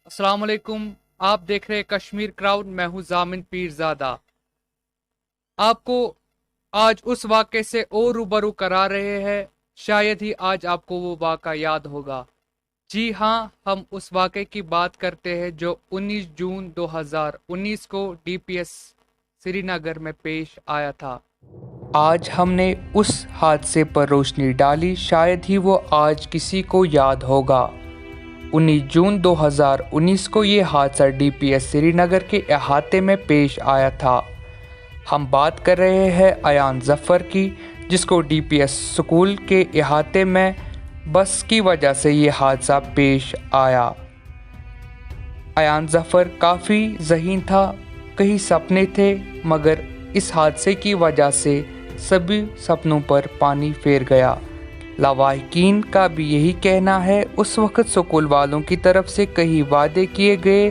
अस्सलाम वालेकुम। आप देख रहे हैं कश्मीर क्राउड। मैं हूं जामिन पीरजादा। आपको आज उस वाक़े से और रूबरू करा रहे हैं। शायद ही आज आपको वो वाक़ा याद होगा। जी हाँ, हम उस वाक़े की बात करते हैं जो 19 जून 2019 को डीपीएस श्रीनगर में पेश आया था। आज हमने उस हादसे पर रोशनी डाली, शायद ही वो आज किसी को याद होगा। 19 जून 2019 को ये हादसा डीपीएस श्रीनगर के अहाते में पेश आया था। हम बात कर रहे हैं अयान जफ़र की, जिसको डीपीएस स्कूल के अहाते में बस की वजह से ये हादसा पेश आया। अयान जफ़र काफ़ी ज़हीन था, कई सपने थे, मगर इस हादसे की वजह से सभी सपनों पर पानी फेर गया। लावाहिकीन का भी यही कहना है, उस वक्त स्कूल वालों की तरफ से कई वादे किए गए,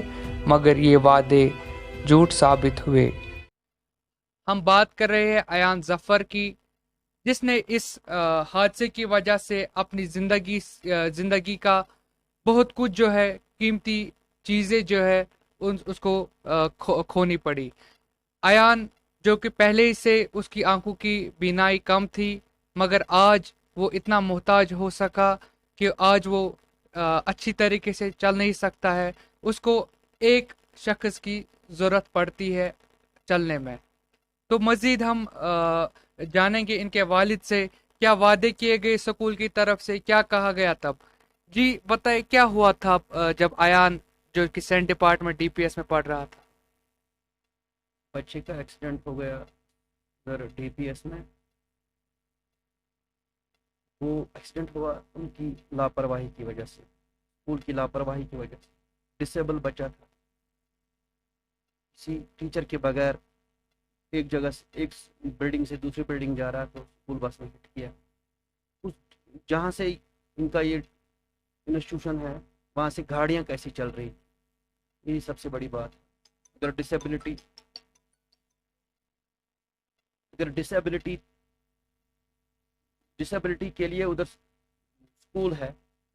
मगर ये वादे झूठ साबित हुए। हम बात कर रहे हैं अयान जफ़र की, जिसने इस हादसे की वजह से अपनी ज़िंदगी का बहुत कुछ जो है, कीमती चीज़ें जो है उसको खोनी पड़ी। अयान, जो कि पहले ही से उसकी आंखों की बीनाई कम थी, मगर आज वो इतना मोहताज हो सका कि आज वो अच्छी तरीके से चल नहीं सकता है। उसको एक शख्स की ज़रूरत पड़ती है चलने में। तो मज़ीद हम जानेंगे इनके वालिद से, क्या वादे किए गए स्कूल की तरफ से, क्या कहा गया तब। जी बताए, क्या हुआ था जब अयान, जो कि सेंट डिपार्टमेंट डीपीएस में पढ़ रहा था। बच्चे का एक्सीडेंट हो गया उधर डीपीएस में। वो एक्सीडेंट हुआ उनकी लापरवाही की वजह से, स्कूल की लापरवाही की वजह से। डिसेबल बच्चा था, किसी टीचर के बगैर एक जगह से एक बिल्डिंग से दूसरी बिल्डिंग जा रहा, तो स्कूल बस ने हिट किया। उस जहाँ से इनका ये इंस्टीट्यूशन है, वहाँ से गाड़ियाँ कैसी चल रही, यही सबसे बड़ी बात। अगर डिसेबिलिटी अगर डिसेबिलिटी डिसेबिलिटी के लिए उधर स्कूल है,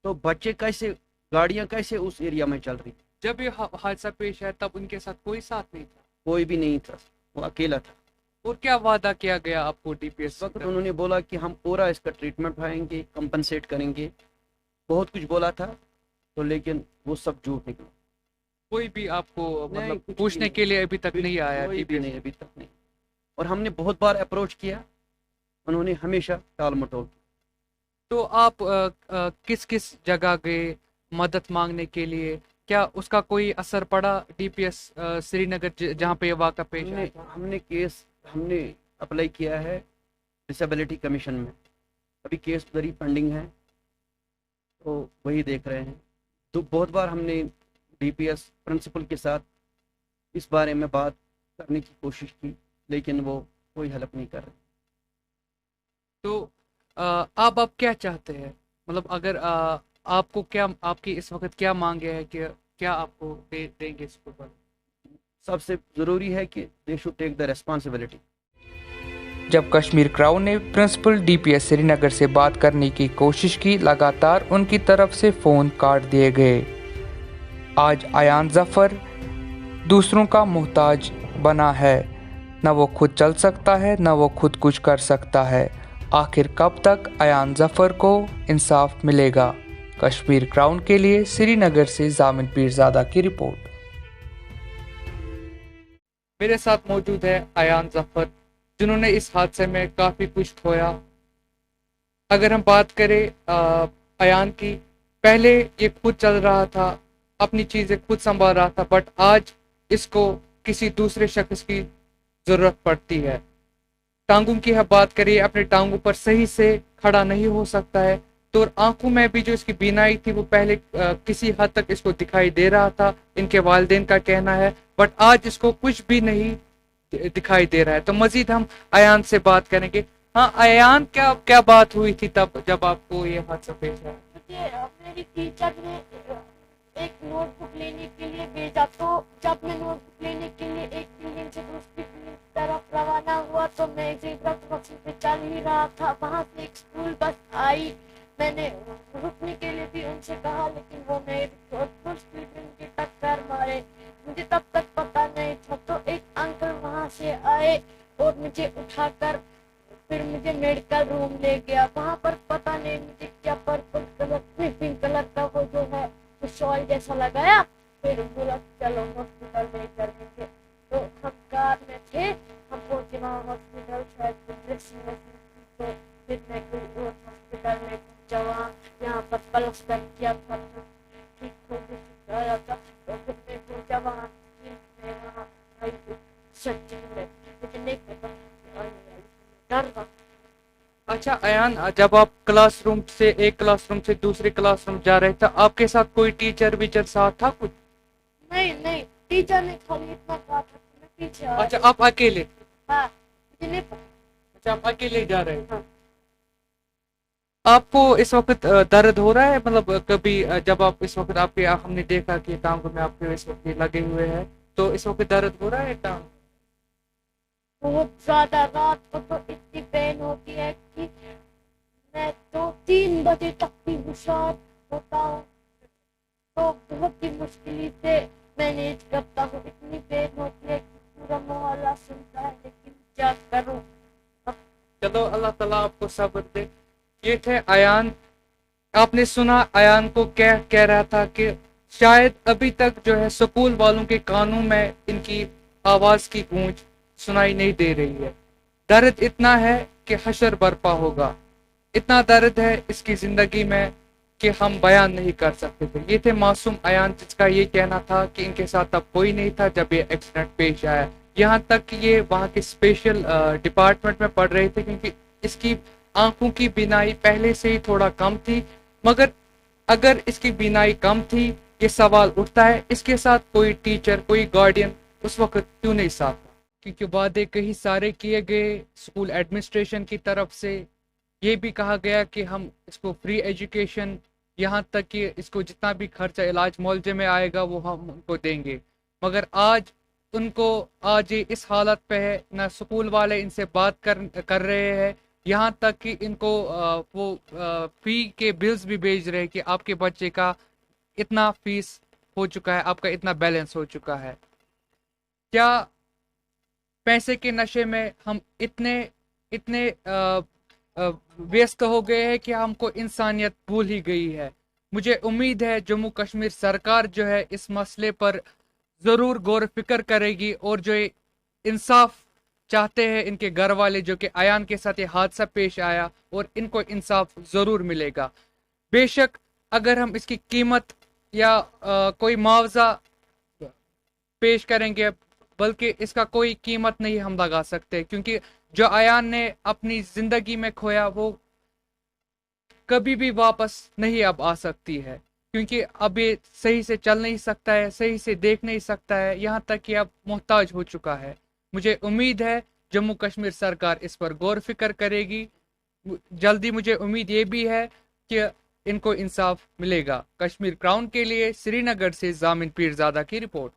तो बच्चे कैसे, गाड़ियां कैसे उस एरिया में चल रही। जब ये हादसा पेश आया तब उनके साथ कोई साथ नहीं था। कोई भी नहीं था, वो अकेला था। और क्या वादा किया गया आपको उस डीपीएस की वक्त तरफ उन्होंने बोला कि हम पूरा इसका ट्रीटमेंट उठाएंगे, कंपनसेट करेंगे, बहुत कुछ बोला था। तो लेकिन वो सब झूठ निकला। कोई भी आपको नहीं, मतलब कुछ भी पूछने नहीं, के लिए अभी तक नहीं आया कोई भी डीपीएस। नहीं, अभी तक नहीं। और हमने बहुत बार अप्रोच किया, उन्होंने हमेशा टाल मटोल की। तो आप किस किस जगह गए मदद मांगने के लिए? क्या उसका कोई असर पड़ा डीपीएस श्रीनगर जहाँ पे ये वाक़ा पेश हमने आया था? हमने अप्लाई किया है डिसेबिलिटी कमीशन में। अभी केस उधर ही पेंडिंग है, तो वही देख रहे हैं। तो बहुत बार हमने डीपीएस प्रिंसिपल के साथ इस बारे में बात करने की कोशिश की, लेकिन वो कोई हेल्प नहीं कर रहे। तो आप क्या चाहते हैं? मतलब अगर आपको क्या, आपकी इस वक्त क्या मांगे है कि क्या आपको देंगे इसके ऊपर? सबसे ज़रूरी है कि they should take the responsibility. जब कश्मीर क्राउन ने प्रिंसिपल डीपीएस श्रीनगर से बात करने की कोशिश की, लगातार उनकी तरफ से फ़ोन काट दिए गए। आज अयान जफ़र दूसरों का मोहताज बना है। न वो खुद चल सकता है, न वो खुद कुछ कर सकता है। आखिर कब तक अयान जफ़र को इंसाफ मिलेगा? कश्मीर क्राउन के लिए श्रीनगर से जामिन पीरजादा की रिपोर्ट। मेरे साथ मौजूद है अयान जफ़र, जिन्होंने इस हादसे में काफ़ी कुछ खोया। अगर हम बात करें अयान की, पहले ये खुद चल रहा था, अपनी चीज़ें खुद संभाल रहा था, बट आज इसको किसी दूसरे शख्स की ज़रूरत पड़ती है। टांगों की हम बात करिए, अपने टांगों पर सही से खड़ा नहीं हो सकता है। तो आंखों में भी जो इसकी बीनाई थी वो पहले किसी हद तक इसको दिखाई दे रहा था, इनके वालिदैन का कहना है, बट आज इसको कुछ भी नहीं दिखाई दे रहा है। तो मजीद हम अयान से बात करेंगे। हाँ अयान, क्या क्या बात हुई थी तब जब आपको ये हादसा पेश आया? मुझे मेरी टीचर ने एक नोटबुक लेने के लिए भेजा, तो जब मैं नोटबुक लेने के लिए एक बिल्डिंग से दूसरी बिल्डिंग की तरफ रवाना हुआ, तो मैं ज़ेब्रा क्रॉसिंग पे चल ही रहा था। वहाँ से एक स्कूल बस आई, मैंने रुकने के लिए भी उनसे कहा, लेकिन वो मेरी फुल स्पीड में मुझे टच मुझे उठाकर फिर मुझे मेडिकल रूम ले गया। वहाँ पर पता नहीं मुझे क्या पर्पल कलर पिंक कलर का वो जो है वो शॉल जैसा लगाया। फिर बोला चलो हॉस्पिटल ले चलेंगे। तो हम कार में थे, हम पहुंचे वहाँ हॉस्पिटल, शायद ड्रेसिंग मशीन थी। तो फिर मैं कोई और हॉस्पिटल में पहुंचा, वहाँ यहाँ पर प्लास्टर किया था तो ठीक हो गया था। तो फिर मैं पहुंचा वहाँ सच्ची में मुझे नहीं पता डर था। अच्छा अयान, जब आप क्लासरूम से एक क्लासरूम से दूसरे क्लासरूम जा रहे थे, आपके साथ कोई टीचर वीचर साथ था कुछ? नहीं नहीं, टीचर ने खाली इतना कहा था कि मैं पीछे आ अच्छा, गई। आप अकेले? हाँ, मुझे नहीं पता। अच्छा, आप अकेले जा रहे थे। हाँ। आपको इस वक्त दर्द हो रहा है? मतलब कभी जब आप इस वक्त आपके हमने देखा कि टांगों में आपके इस वक्त ये लगे हुए हैं, तो इस वक्त दर्द हो रहा है टांग? बहुत ज्यादा, रात को तो इतनी पेन होती है कि मैं तो 3 बजे तक भी हुशार होता हूँ। तो बहुत ही मुश्किल से मैनेज करता हूँ। इतनी पेन होती है कि पूरा मोहल्ला सुनता है, लेकिन क्या करूँ। चलो, अल्लाह ताला आपको सब्र दे। ये थे अयान। आपने सुना अयान को क्या कह रहा था कि शायद अभी तक जो है स्कूल वालों के कानों में इनकी आवाज की गूंज सुनाई नहीं दे रही है। दर्द इतना है कि हशर बर्पा होगा। इतना दर्द है इसकी जिंदगी में कि हम बयान नहीं कर सकते थे। ये थे मासूम अयान, जिसका ये कहना था कि इनके साथ अब कोई नहीं था जब ये एक्सीडेंट पेश आया। यहाँ तक कि ये वहाँ के स्पेशल डिपार्टमेंट में पढ़ रहे थे, क्योंकि इसकी आंखों की बीनाई पहले से ही थोड़ा कम थी। मगर अगर इसकी बीनाई कम थी, ये सवाल उठता है इसके साथ कोई टीचर, कोई गार्डियन उस वक्त क्यों नहीं साथ था? क्योंकि वादे कई सारे किए गए स्कूल एडमिनिस्ट्रेशन की तरफ से। ये भी कहा गया कि हम इसको फ्री एजुकेशन, यहाँ तक कि इसको जितना भी खर्चा इलाज मुआवजे में आएगा वो हम उनको देंगे। मगर आज ये इस हालत पे है, ना स्कूल वाले इनसे बात कर रहे हैं, यहाँ तक कि इनको वो फी के बिल्स भी भेज रहे हैं कि आपके बच्चे का इतना फीस हो चुका है, आपका इतना बैलेंस हो चुका है। क्या पैसे के नशे में हम इतने इतने व्यस्त हो गए हैं कि हमको इंसानियत भूल ही गई है? मुझे उम्मीद है जम्मू कश्मीर सरकार जो है इस मसले पर जरूर गौर फिक्र करेगी, और जो इंसाफ चाहते हैं इनके घर वाले, जो कि अयान के साथ ये हादसा पेश आया, और इनको इंसाफ जरूर मिलेगा। बेशक अगर हम इसकी कीमत या कोई मुआवजा पेश करेंगे, बल्कि इसका कोई कीमत नहीं हम लगा सकते, क्योंकि जो अयान ने अपनी जिंदगी में खोया वो कभी भी वापस नहीं अब आ सकती है, क्योंकि अब ये सही से चल नहीं सकता है, सही से देख नहीं सकता है, यहाँ तक कि अब मोहताज हो चुका है। मुझे उम्मीद है जम्मू कश्मीर सरकार इस पर गौर फिक्र करेगी जल्दी। मुझे उम्मीद ये भी है कि इनको इंसाफ मिलेगा। कश्मीर क्राउन के लिए श्रीनगर से जामिन पीरजादा की रिपोर्ट।